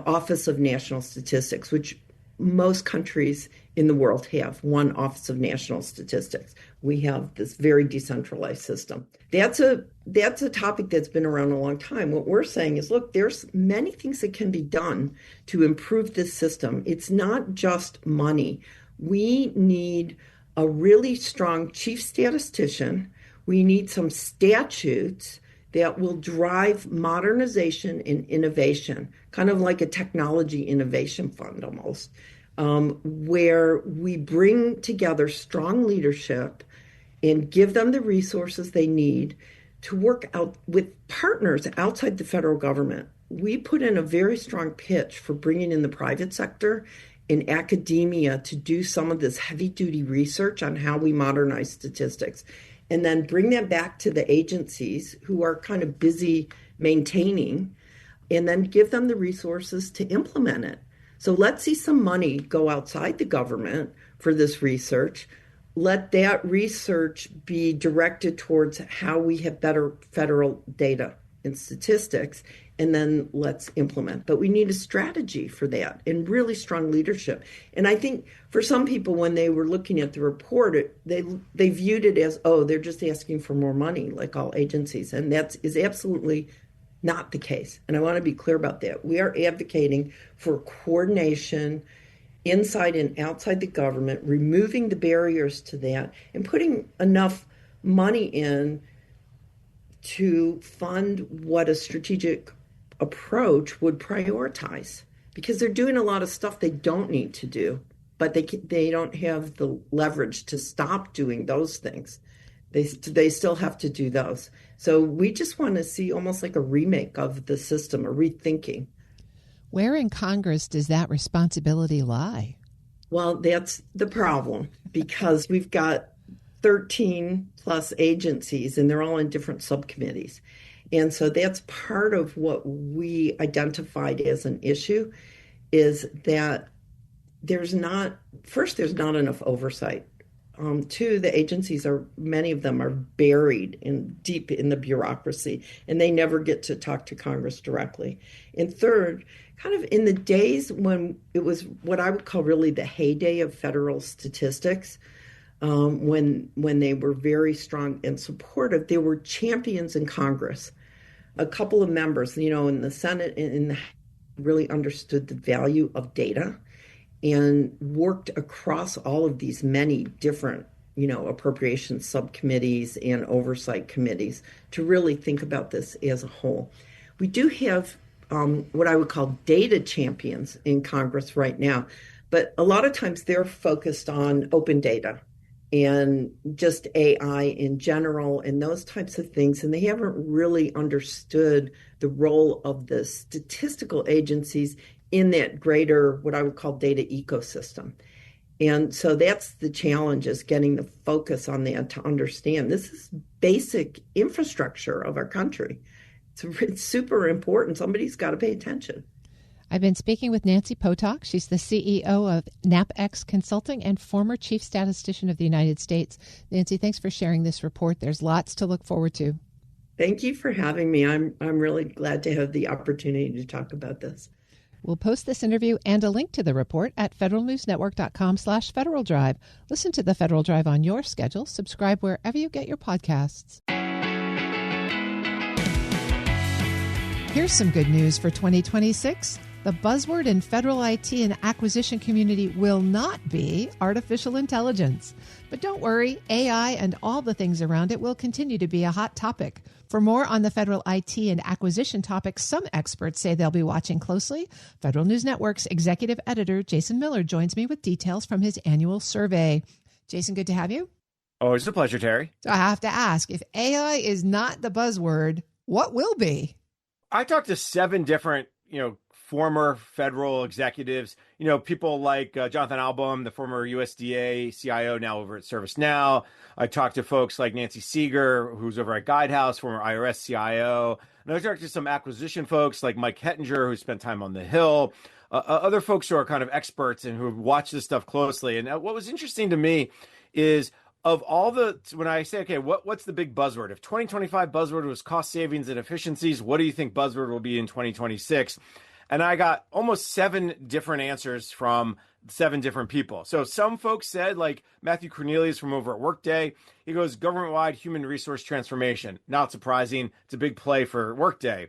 Office of National Statistics, which most countries in the world have one Office of National Statistics. We have this very decentralized system. That's a topic that's been around a long time. What we're saying is, look, there's many things that can be done to improve this system. It's not just money. We need a really strong chief statistician. We need some statutes that will drive modernization and innovation, kind of like a technology innovation fund almost, where we bring together strong leadership and give them the resources they need to work out with partners outside the federal government. We put in a very strong pitch for bringing in the private sector and academia to do some of this heavy-duty research on how we modernize statistics, and then bring that back to the agencies who are kind of busy maintaining, and then give them the resources to implement it. So let's see some money go outside the government for this research. Let that research be directed towards how we have better federal data and statistics, and then let's implement. But we need a strategy for that and really strong leadership. And I think for some people, when they were looking at the report, they viewed it as, oh, they're just asking for more money, like all agencies. And that is absolutely not the case. And I want to be clear about that. We are advocating for coordination inside and outside the government, removing the barriers to that, and putting enough money in to fund what a strategic approach would prioritize, because they're doing a lot of stuff they don't need to do, but they don't have the leverage to stop doing those things. They still have to do those. So we just want to see almost like a remake of the system, a rethinking. Where in Congress does that responsibility lie? Well, that's the problem, because we've got 13 plus agencies, and they're all in different subcommittees. And so that's part of what we identified as an issue, is that there's not enough oversight. Two, the agencies many of them are buried deep in the bureaucracy, and they never get to talk to Congress directly. And third, kind of in the days when it was what I would call really the heyday of federal statistics, when they were very strong and supportive, there were champions in Congress. A couple of members, in the Senate and really understood the value of data and worked across all of these many different, appropriations subcommittees and oversight committees to really think about this as a whole. We do have what I would call data champions in Congress right now, but a lot of times they're focused on open data and just AI in general and those types of things. And they haven't really understood the role of the statistical agencies in that greater, what I would call data ecosystem. And so that's the challenge, is getting the focus on that to understand this is basic infrastructure of our country. It's super important. Somebody's got to pay attention. I've been speaking with Nancy Potok. She's the CEO of NapX Consulting and former Chief Statistician of the United States. Nancy, thanks for sharing this report. There's lots to look forward to. Thank you for having me. I'm really glad to have the opportunity to talk about this. We'll post this interview and a link to the report at federalnewsnetwork.com/Federal Drive. Listen to the Federal Drive on your schedule. Subscribe wherever you get your podcasts. Here's some good news for 2026. The buzzword in federal IT and acquisition community will not be artificial intelligence. But don't worry, AI and all the things around it will continue to be a hot topic. For more on the federal IT and acquisition topics some experts say they'll be watching closely, Federal News Network's executive editor Jason Miller joins me with details from his annual survey. Jason, good to have you. Always a pleasure, Terry. So I have to ask, if AI is not the buzzword, what will be? I talked to 7 different, former federal executives, people like Jonathan Albom, the former USDA CIO, now over at ServiceNow. I talked to folks like Nancy Seeger, who's over at Guidehouse, former IRS CIO. And I talked to some acquisition folks like Mike Hettinger, who spent time on the Hill, other folks who are kind of experts and who have watched this stuff closely. And what was interesting to me is, of all when I say, okay, what's the big buzzword? If 2025 buzzword was cost savings and efficiencies, what do you think buzzword will be in 2026? And I got almost 7 different answers from 7 different people. So some folks said, like Matthew Cornelius from over at Workday, he goes, government-wide human resource transformation. Not surprising. It's a big play for Workday.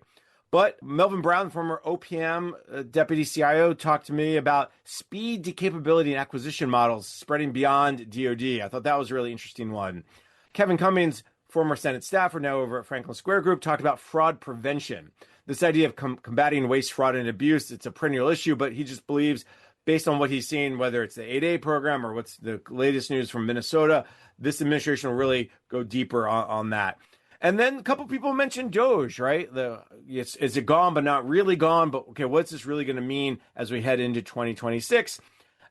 But Melvin Brown, former OPM deputy CIO, talked to me about speed to capability and acquisition models spreading beyond DoD. I thought that was a really interesting one. Kevin Cummings, former Senate staffer, now over at Franklin Square Group, talked about fraud prevention. This idea of combating waste, fraud, and abuse, it's a perennial issue, but he just believes, based on what he's seen, whether it's the 8A program or what's the latest news from Minnesota, this administration will really go deeper on that. And then a couple people mentioned DOGE, right? Is it gone, but not really gone? But okay, what's this really going to mean as we head into 2026?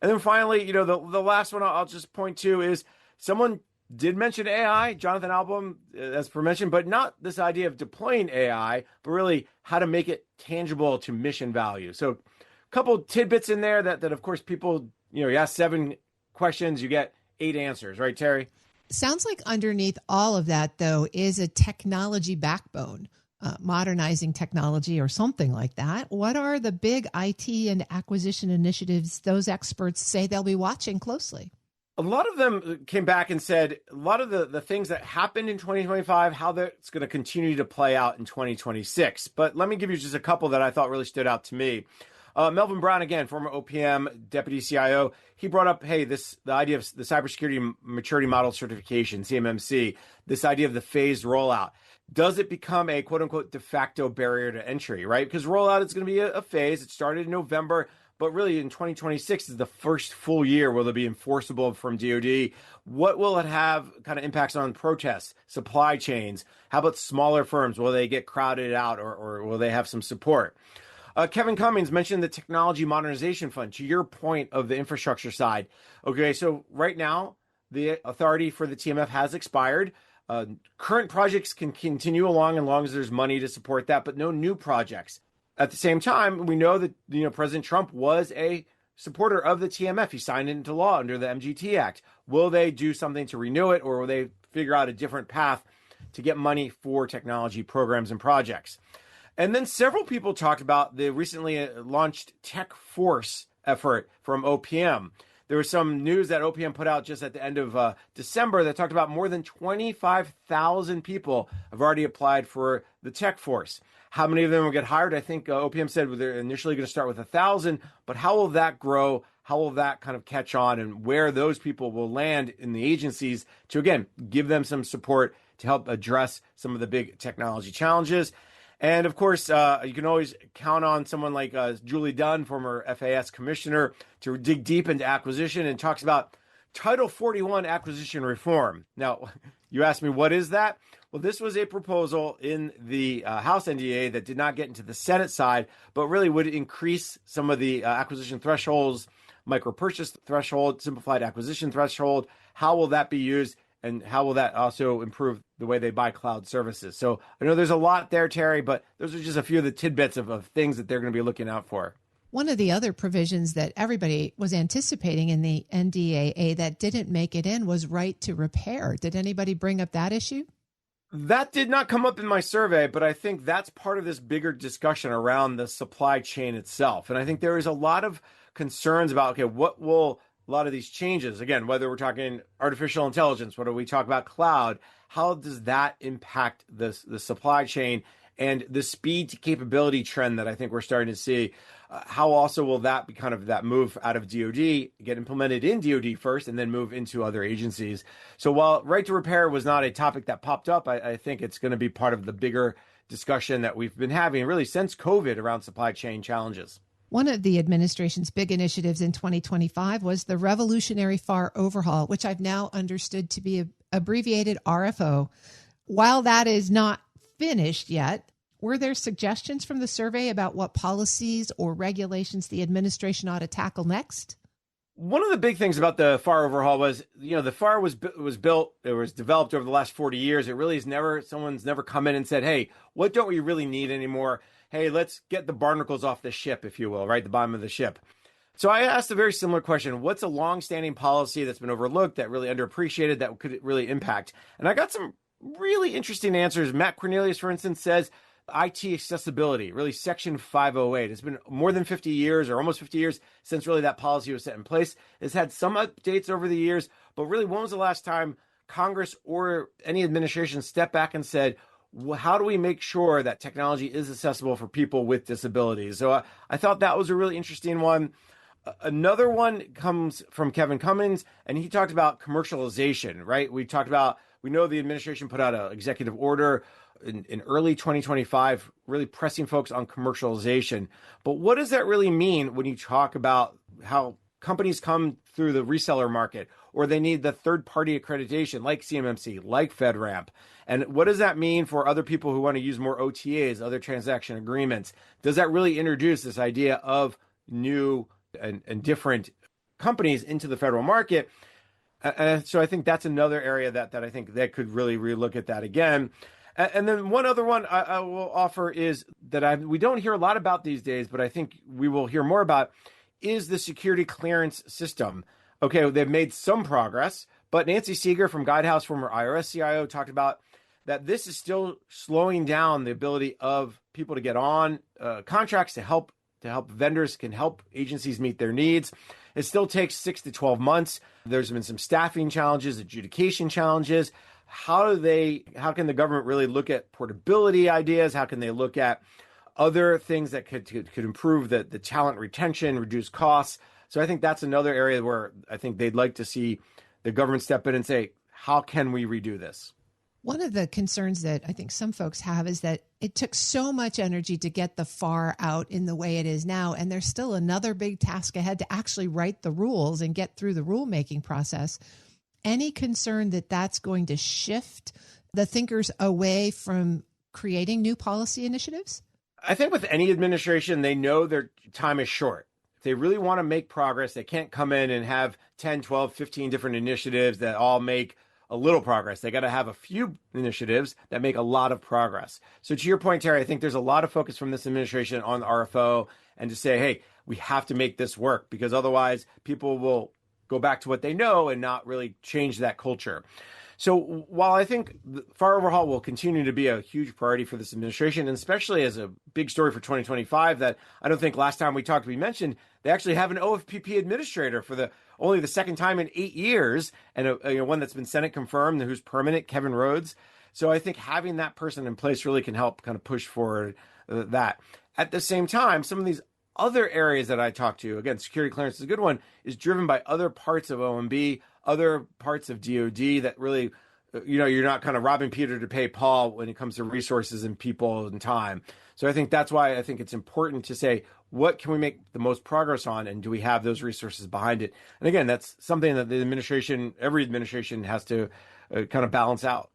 And then finally, the last one I'll just point to is someone did mention AI, Jonathan Albom, as per mentioned, but not this idea of deploying AI, but really how to make it tangible to mission value. So a couple tidbits in there that of course people, you ask 7 questions, you get 8 answers, right, Terry? Sounds like underneath all of that, though, is a technology backbone. modernizing technology or something like that. What are the big IT and acquisition initiatives those experts say they'll be watching closely? A lot of them came back and said a lot of the things that happened in 2025, how that's going to continue to play out in 2026. But let me give you just a couple that I thought really stood out to me. Melvin Brown, again, former OPM deputy CIO, he brought up, hey, the idea of the cybersecurity maturity model certification, CMMC, this idea of the phased rollout. Does it become a quote unquote de facto barrier to entry, right? Because rollout is going to be a phase. It started in November, but really in 2026 is the first full year where they'll be enforceable from DoD. What will it have kind of impacts on protests, supply chains? How about smaller firms? Will they get crowded out or will they have some support? Kevin Cummings mentioned the Technology Modernization Fund, to your point of the infrastructure side. Okay, so right now, the authority for the TMF has expired. Current projects can continue along as long as there's money to support that, but no new projects. At the same time, we know that President Trump was a supporter of the TMF. He signed it into law under the MGT Act. Will they do something to renew it, or will they figure out a different path to get money for technology programs and projects? And then several people talked about the recently launched Tech Force effort from OPM. There was some news that OPM put out just at the end of December that talked about more than 25,000 people have already applied for the Tech Force. How many of them will get hired? I think OPM said they're initially going to start with 1,000, but how will that grow? How will that kind of catch on, and where those people will land in the agencies to, again, give them some support to help address some of the big technology challenges? And of course, you can always count on someone like Julie Dunn, former FAS commissioner, to dig deep into acquisition and talks about Title 41 acquisition reform. Now, you asked me, what is that? Well, this was a proposal in the House NDA that did not get into the Senate side, but really would increase some of the acquisition thresholds, micro purchase threshold, simplified acquisition threshold. How will that be used? And how will that also improve the way they buy cloud services? So I know there's a lot there, Terry, but those are just a few of the tidbits of things that they're going to be looking out for. One of the other provisions that everybody was anticipating in the NDAA that didn't make it in was right to repair. Did anybody bring up that issue? That did not come up in my survey, but I think that's part of this bigger discussion around the supply chain itself. And I think there is a lot of concerns about, okay, what will a lot of these changes, again, whether we're talking artificial intelligence, whether we talk about cloud, how does that impact the supply chain and the speed to capability trend that I think we're starting to see? How also will that be kind of that move out of DoD, get implemented in DoD first, and then move into other agencies? So while right to repair was not a topic that popped up, I think it's going to be part of the bigger discussion that we've been having really since COVID around supply chain challenges. One of the administration's big initiatives in 2025 was the Revolutionary FAR overhaul, which I've now understood to be abbreviated RFO. While that is not finished yet, were there suggestions from the survey about what policies or regulations the administration ought to tackle next? One of the big things about the FAR overhaul was, the FAR was built, it was developed over the last 40 years. It really is someone's never come in and said, hey, what don't we really need anymore? Hey, let's get the barnacles off the ship, if you will, right? The bottom of the ship. So I asked a very similar question. What's a long-standing policy that's been overlooked, that really underappreciated, that could really impact? And I got some really interesting answers. Matt Cornelius, for instance, says IT accessibility, really Section 508. It's been more than 50 years or almost 50 years since really that policy was set in place. It's had some updates over the years, but really when was the last time Congress or any administration stepped back and said, how do we make sure that technology is accessible for people with disabilities? So I thought that was a really interesting one. Another one comes from Kevin Cummings, and he talked about commercialization, right? We know the administration put out an executive order in early 2025, really pressing folks on commercialization. But what does that really mean when you talk about how companies come through the reseller market, or they need the third-party accreditation like CMMC, like FedRAMP? And what does that mean for other people who want to use more OTAs, other transaction agreements? Does that really introduce this idea of new and different companies into the federal market? So I think that's another area that I think that could really relook at that again. And then one other one I will offer is that we don't hear a lot about these days, but I think we will hear more about, is the security clearance system. Okay, they've made some progress, but Nancy Seeger from Guidehouse, former IRS CIO, talked about that this is still slowing down the ability of people to get on contracts to help vendors can help agencies meet their needs. It still takes 6 to 12 months. There's been some staffing challenges, adjudication challenges. How can the government really look at portability ideas? How can they look at other things that could improve the talent retention, reduce costs? So I think that's another area where I think they'd like to see the government step in and say, how can we redo this? One of the concerns that I think some folks have is that it took so much energy to get the FAR out in the way it is now, and there's still another big task ahead to actually write the rules and get through the rulemaking process. Any concern that that's going to shift the thinkers away from creating new policy initiatives? I think with any administration, they know their time is short. If they really want to make progress, they can't come in and have 10, 12, 15 different initiatives that all make a little progress. They got to have a few initiatives that make a lot of progress. So to your point, Terry, I think there's a lot of focus from this administration on the RFO and to say, hey, we have to make this work because otherwise people will go back to what they know and not really change that culture. So while I think the FAR overhaul will continue to be a huge priority for this administration, and especially as a big story for 2025 that I don't think last time we talked, we mentioned, they actually have an OFPP administrator for only the second time in 8 years, and one that's been Senate confirmed, who's permanent, Kevin Rhodes. So I think having that person in place really can help kind of push forward that. At the same time, some of these other areas that I talked to, again, security clearance is a good one, is driven by other parts of OMB, other parts of DOD that really, you're not kind of robbing Peter to pay Paul when it comes to resources and people and time. So I think that's why I think it's important to say, what can we make the most progress on, and do we have those resources behind it? And again, that's something that every administration has to kind of balance out.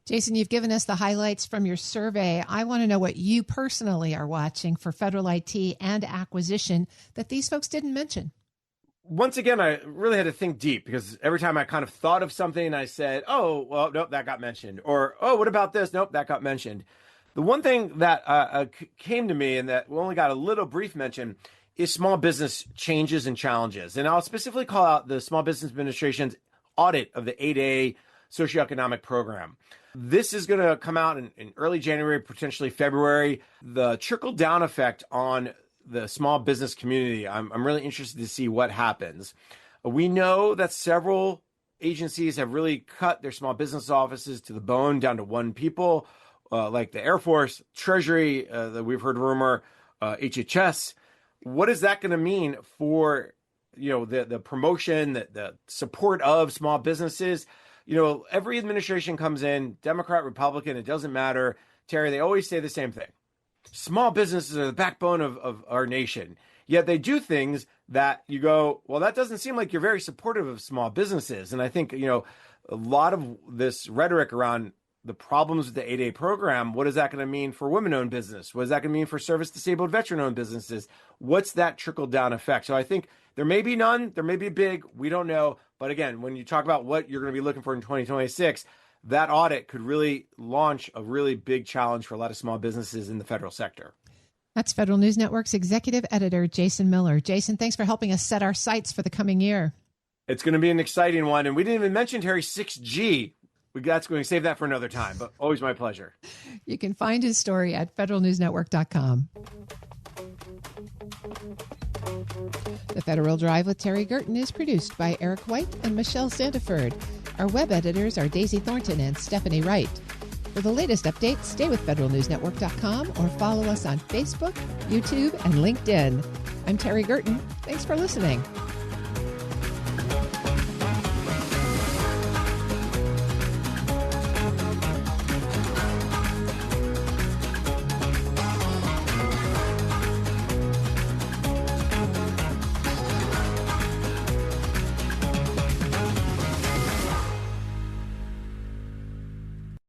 Jason, you've given us the highlights from your survey. I want to know what you personally are watching for federal IT and acquisition that these folks didn't mention. Once again, I really had to think deep because every time I kind of thought of something, I said, oh, well, nope, that got mentioned. Or, oh, what about this? Nope, that got mentioned. The one thing that came to me and that we only got a little brief mention is small business changes and challenges. And I'll specifically call out the Small Business Administration's audit of the 8A socioeconomic program. This is going to come out in early January, potentially February. The trickle-down effect on the small business community, I'm really interested to see what happens. We know that several agencies have really cut their small business offices to the bone, down to one people, like the Air Force, Treasury, that we've heard rumor, HHS. What is that going to mean for the promotion, the support of small businesses? Every administration comes in, Democrat, Republican, it doesn't matter. Terry, they always say the same thing. Small businesses are the backbone of our nation. Yet they do things that you go, well, that doesn't seem like you're very supportive of small businesses. And I think, a lot of this rhetoric around the problems with the 8A program, what is that going to mean for women-owned business? What is that going to mean for service-disabled veteran-owned businesses? What's that trickle-down effect? So I think there may be none, there may be big, we don't know. But again, when you talk about what you're going to be looking for in 2026, that audit could really launch a really big challenge for a lot of small businesses in the federal sector. That's Federal News Network's executive editor, Jason Miller. Jason, thanks for helping us set our sights for the coming year. It's going to be an exciting one. And we didn't even mention, Terry, 6G. That's going to save that for another time, but always my pleasure. You can find his story at federalnewsnetwork.com. The Federal Drive with Terry Gerton is produced by Eric White and Michelle Sandiford. Our web editors are Daisy Thornton and Stephanie Wright. For the latest updates, stay with federalnewsnetwork.com or follow us on Facebook, YouTube, and LinkedIn. I'm Terry Gerton. Thanks for listening.